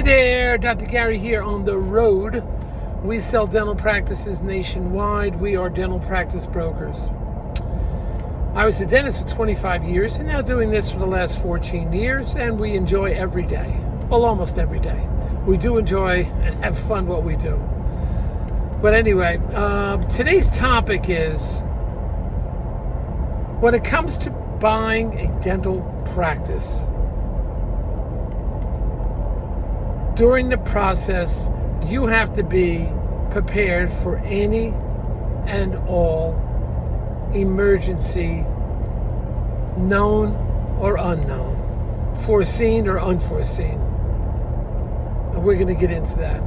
Hi there, Dr. Gary here on the road. We sell dental practices nationwide. We are dental practice brokers. I was a dentist for 25 years and now doing this for the last 14 years, and we enjoy every day. Well, almost every day. We do enjoy and have fun what we do. But anyway, today's topic is when it comes to buying a dental practice, during the process, you have to be prepared for any and all emergency, known or unknown, foreseen or unforeseen. And we're going to get into that.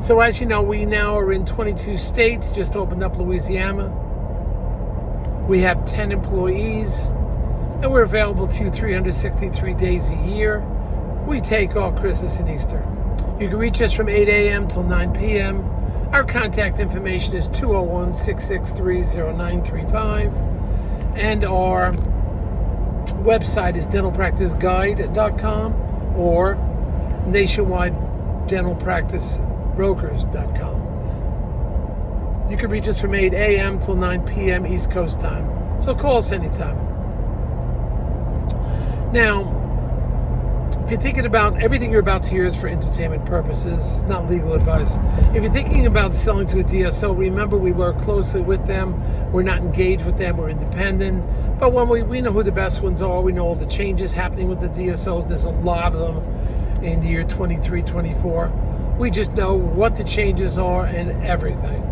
So as you know, we now are in 22 states, just opened up Louisiana. We have 10 employees, and we're available to you 363 days a year. We take off Christmas and Easter. You can reach us from 8 a.m. till 9 p.m. Our contact information is 201-663-0935. And our website is dentalpracticeguide.com or nationwidedentalpracticebrokers.com. You can reach us from 8 a.m. till 9 p.m. East Coast time. So call us anytime. Now, if you're thinking about everything you're about to hear is for entertainment purposes, not legal advice. If you're thinking about selling to a DSO, remember we work closely with them. We're not engaged with them. We're independent. But when we know who the best ones are, we know all the changes happening with the DSOs. There's a lot of them in the year 23, 24. We just know what the changes are and everything.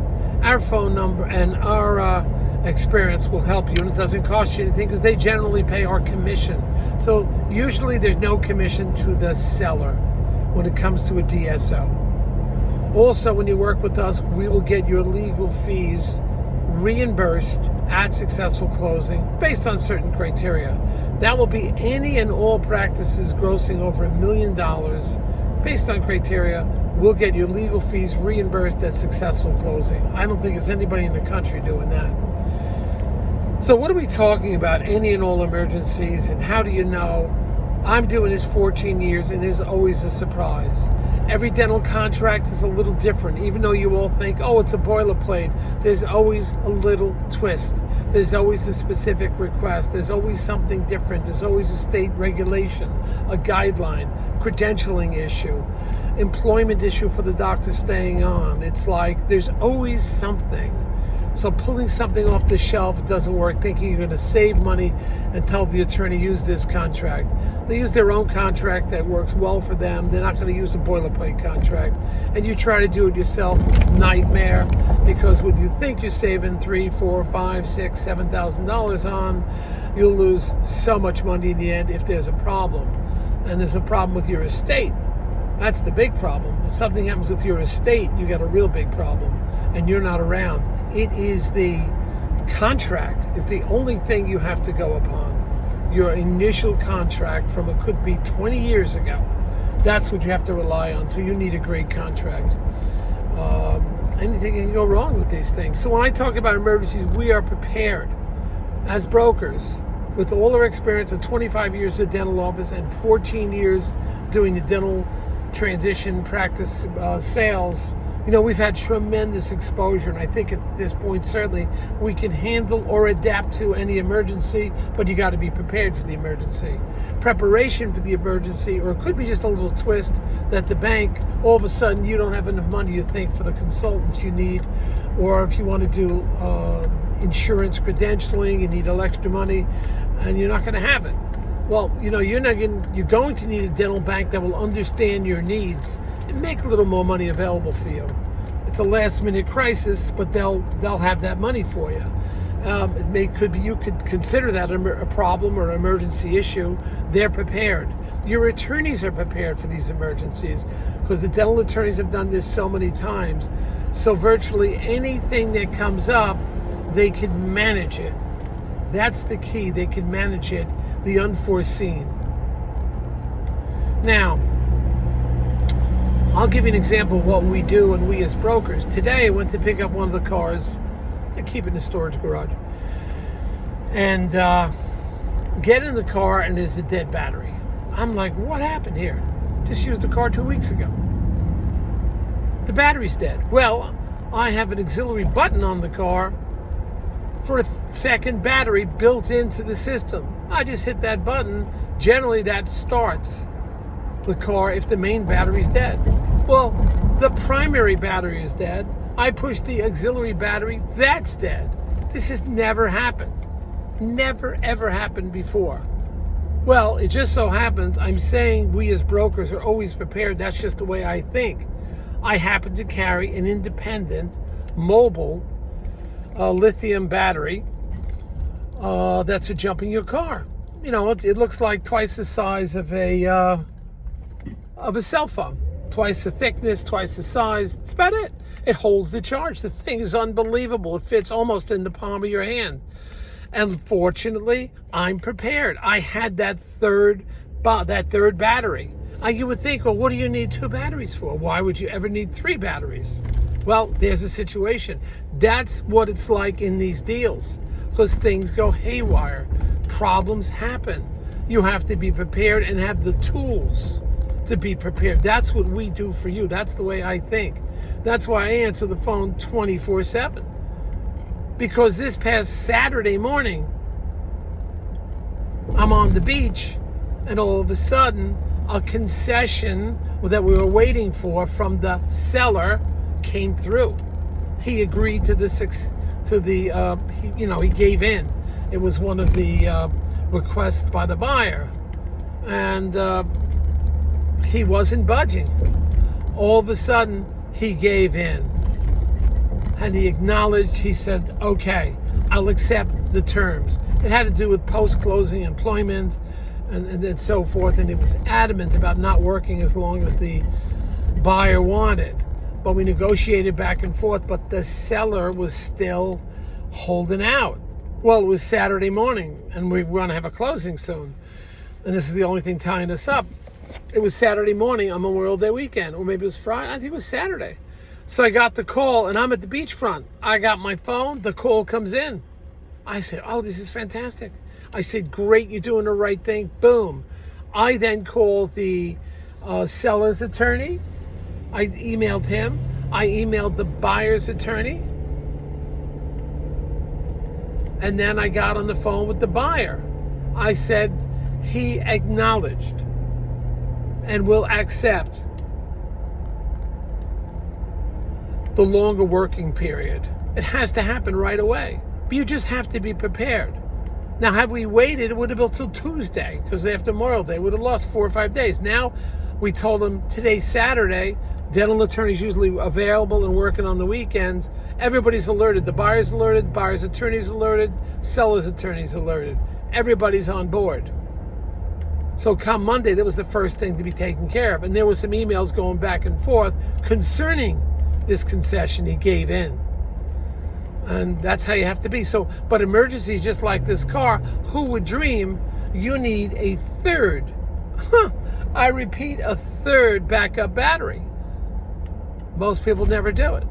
Our phone number and our experience will help you, and it doesn't cost you anything because they generally pay our commission. So usually there's no commission to the seller when it comes to a DSO. Also, when you work with us, we will get your legal fees reimbursed at successful closing based on certain criteria. That will be any and all practices grossing over $1 million based on criteria. We'll get your legal fees reimbursed at successful closing. I don't think there's anybody in the country doing that. So what are we talking about? Any and all emergencies, and how do you know? I'm doing this 14 years, and there's always a surprise. Every dental contract is a little different. Even though you all think, oh, it's a boilerplate, there's always a little twist. There's always a specific request. There's always something different. There's always a state regulation, a guideline, credentialing issue, employment issue for the doctor staying on. It's like there's always something. So pulling something off the shelf doesn't work, thinking you're going to save money and tell the attorney use this contract. They use their own contract that works well for them. They're not going to use a boilerplate contract. And you try to do it yourself, nightmare, because when you think you're saving $3,000, $4,000, $5,000, $6,000, $7,000 on, you'll lose so much money in the end if there's a problem. And there's a problem with your estate. That's the big problem. If something happens with your estate, you got a real big problem, and you're not around. It is the contract is the only thing you have to go upon. Your initial contract from it could be 20 years ago. That's what you have to rely on. So you need a great contract. Anything can go wrong with these things. So when I talk about emergencies, we are prepared as brokers with all our experience of 25 years in the dental office and 14 years doing the dental transition practice sales. You know, we've had tremendous exposure, and I think at this point, certainly, we can handle or adapt to any emergency, but you got to be prepared for the emergency. Preparation for the emergency, or it could be just a little twist that the bank, all of a sudden, you don't have enough money, you think, for the consultants you need, or if you want to do insurance credentialing, you need a little extra money, and you're not going to have it. Well, you know, you're going to need a dental bank that will understand your needs and make a little more money available for you. It's a last-minute crisis, but they'll have that money for you. You could consider that a problem or an emergency issue. They're prepared. Your attorneys are prepared for these emergencies because the dental attorneys have done this so many times. So virtually anything that comes up, they can manage it. That's the key. They can manage it, the unforeseen. Now, I'll give you an example of what we do and we as brokers. Today I went to pick up one of the cars. I keep it in the storage garage. And get in the car and there's a dead battery. I'm like, what happened here? Just used the car 2 weeks ago. The battery's dead. Well, I have an auxiliary button on the car for a second battery built into the system. I just hit that button. Generally, that starts the car if the main battery's dead. Well, the primary battery is dead. I push the auxiliary battery, that's dead. This has never happened. Never, ever happened before. Well, it just so happens, I'm saying we as brokers are always prepared. That's just the way I think. I happen to carry an independent, mobile, lithium battery that's a jump in your car. You know, it looks like twice the size of a cell phone. Twice the thickness, twice the size. That's about it. It holds the charge. The thing is unbelievable. It fits almost in the palm of your hand. And fortunately, I'm prepared. I had that third battery. You would think, well, what do you need 2 batteries for? Why would you ever need 3 batteries? Well, there's a situation. That's what it's like in these deals, because things go haywire. Problems happen. You have to be prepared and have the tools to be prepared. That's what we do for you. That's the way I think. That's why I answer the phone 24/7. Because this past Saturday morning, I'm on the beach, and all of a sudden, a concession that we were waiting for from the seller came through. He agreed to he gave in. It was one of the requests by the buyer, and he wasn't budging. All of a sudden, he gave in. And he acknowledged, he said, okay, I'll accept the terms. It had to do with post-closing employment and so forth, and he was adamant about not working as long as the buyer wanted. But we negotiated back and forth, but the seller was still holding out. Well, it was Saturday morning, and we were going to have a closing soon. And this is the only thing tying us up. It was Saturday morning on Memorial Day weekend, or maybe it was Friday. I think it was Saturday. So I got the call, and I'm at the beachfront. I got my phone. The call comes in. I said, oh, this is fantastic. I said, great, you're doing the right thing. Boom. I then called the seller's attorney. I emailed him. I emailed the buyer's attorney. And then I got on the phone with the buyer. I said, he acknowledged and will accept the longer working period. It has to happen right away. But you just have to be prepared. Now, had we waited, it would have been till Tuesday, because after Memorial Day, we would have lost 4 or 5 days. Now, we told them today's Saturday. Dental attorneys usually available and working on the weekends. Everybody's alerted. The buyer's alerted, buyer's attorney's alerted, seller's attorney's alerted. Everybody's on board. So come Monday, that was the first thing to be taken care of. And there were some emails going back and forth concerning this concession. He gave in. And that's how you have to be. So, but emergencies, just like this car, who would dream you need a third, I repeat, a third backup battery? Most people never do it.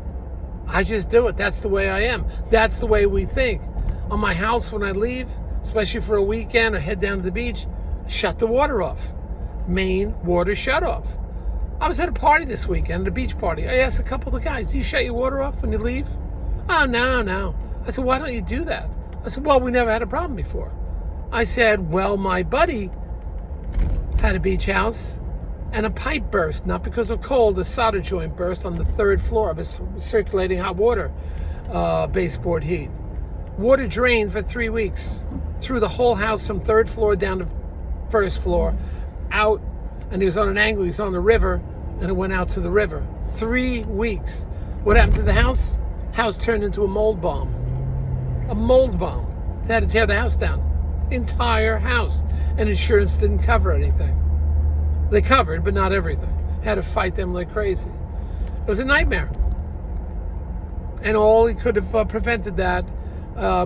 I just do it. That's the way I am. That's the way we think. On my house, when I leave, especially for a weekend or head down to the beach, shut the water off. Main water shut off. I was at a party this weekend, a beach party. I asked a couple of the guys, do you shut your water off when you leave? Oh, no. I said, why don't you do that? I said, well, we never had a problem before. I said, well, my buddy had a beach house and a pipe burst, not because of cold, a solder joint burst on the 3rd floor of his circulating hot water baseboard heat. Water drained for 3 weeks through the whole house from 3rd floor down to 1st floor, out, and he was on an angle, he was on the river, and it went out to the river. 3 weeks. What happened to the house? House turned into a mold bomb. A mold bomb. They had to tear the house down. Entire house. And insurance didn't cover anything. They covered, but not everything. Had to fight them like crazy. It was a nightmare. And all he could have prevented that,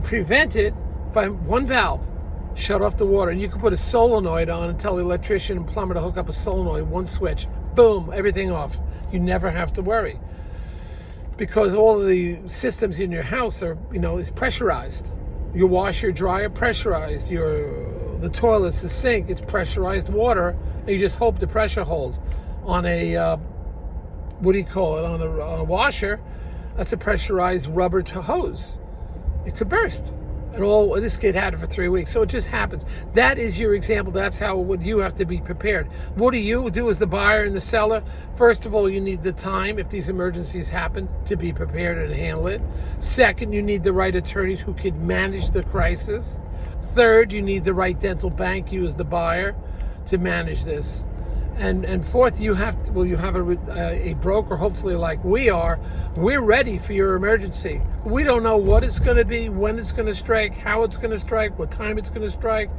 prevented by one valve. Shut off the water. And you could put a solenoid on and tell the electrician and plumber to hook up a solenoid, one switch. Boom, everything off. You never have to worry. Because all of the systems in your house are, is pressurized. Your washer, dryer, pressurized. The toilets, the sink, it's pressurized water, and you just hope the pressure holds. on a, what do you call it, on a washer, that's a pressurized rubber hose. It could burst. And this kid had it for 3 weeks. So it just happens. That is your example. That's what you have to be prepared. What do you do as the buyer and the seller? First of all, you need the time, if these emergencies happen, to be prepared and handle it. Second, you need the right attorneys who can manage the crisis. Third, you need the right dental bank, you as the buyer, to manage this. And fourth, you have a broker, hopefully like we are. We're ready for your emergency. We don't know what it's going to be, when it's going to strike, how it's going to strike, what time it's going to strike.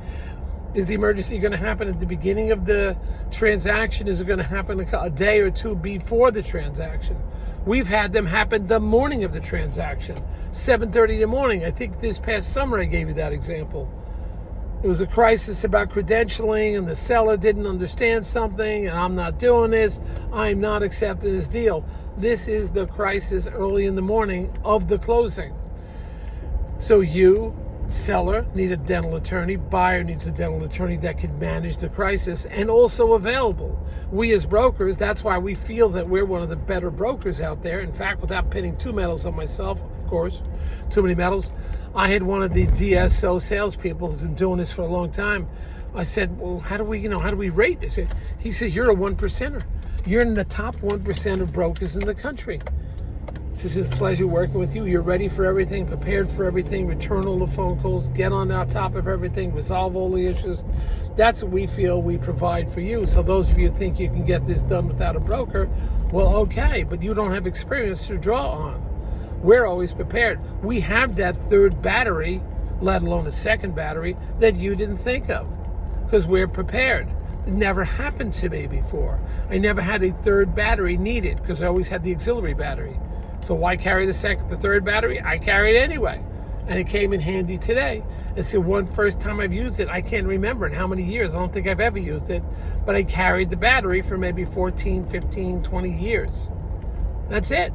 Is the emergency going to happen at the beginning of the transaction? Is it going to happen a day or two before the transaction? We've had them happen the morning of the transaction, 7:30 in the morning. I think this past summer I gave you that example. It was a crisis about credentialing, and the seller didn't understand something, and I'm not doing this. I'm not accepting this deal. This is the crisis early in the morning of the closing. So you, seller, need a dental attorney. Buyer needs a dental attorney that can manage the crisis and also available. We as brokers, that's why we feel that we're one of the better brokers out there. In fact, without pinning two medals on myself, of course, too many medals, I had one of the DSO salespeople who's been doing this for a long time. I said, well, how do we rate this? He says, you're a 1%er. You're in the top 1% of brokers in the country. It's a pleasure working with you. You're ready for everything, prepared for everything, return all the phone calls, get on top of everything, resolve all the issues. That's what we feel we provide for you. So those of you who think you can get this done without a broker, well, okay, but you don't have experience to draw on. We're always prepared. We have that third battery, let alone a second battery, that you didn't think of, because we're prepared. It never happened to me before. I never had a third battery needed because I always had the auxiliary battery. So why carry the third battery? I carry it anyway. And it came in handy today. It's the first time I've used it. I can't remember in how many years. I don't think I've ever used it. But I carried the battery for maybe 14, 15, 20 years. That's it.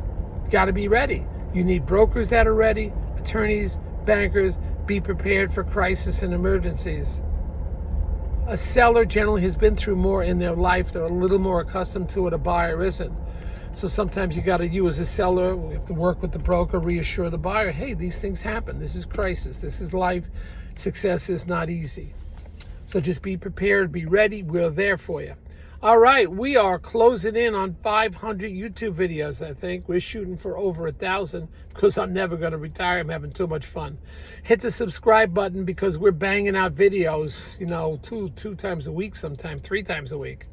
Got to be ready. You need brokers that are ready, attorneys, bankers. Be prepared for crisis and emergencies. A seller generally has been through more in their life. They're a little more accustomed to it. A buyer isn't. So sometimes you as a seller, we have to work with the broker, reassure the buyer, hey, these things happen. This is crisis. This is life. Success is not easy. So just be prepared, be ready. We're there for you. All right, we are closing in on 500 YouTube videos, I think. We're shooting for over 1,000 because I'm never going to retire. I'm having too much fun. Hit the subscribe button because we're banging out videos, two times a week, sometimes 3 times a week.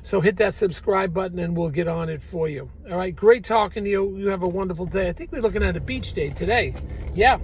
So hit that subscribe button and we'll get on it for you. All right, great talking to you. You have a wonderful day. I think we're looking at a beach day today. Yeah.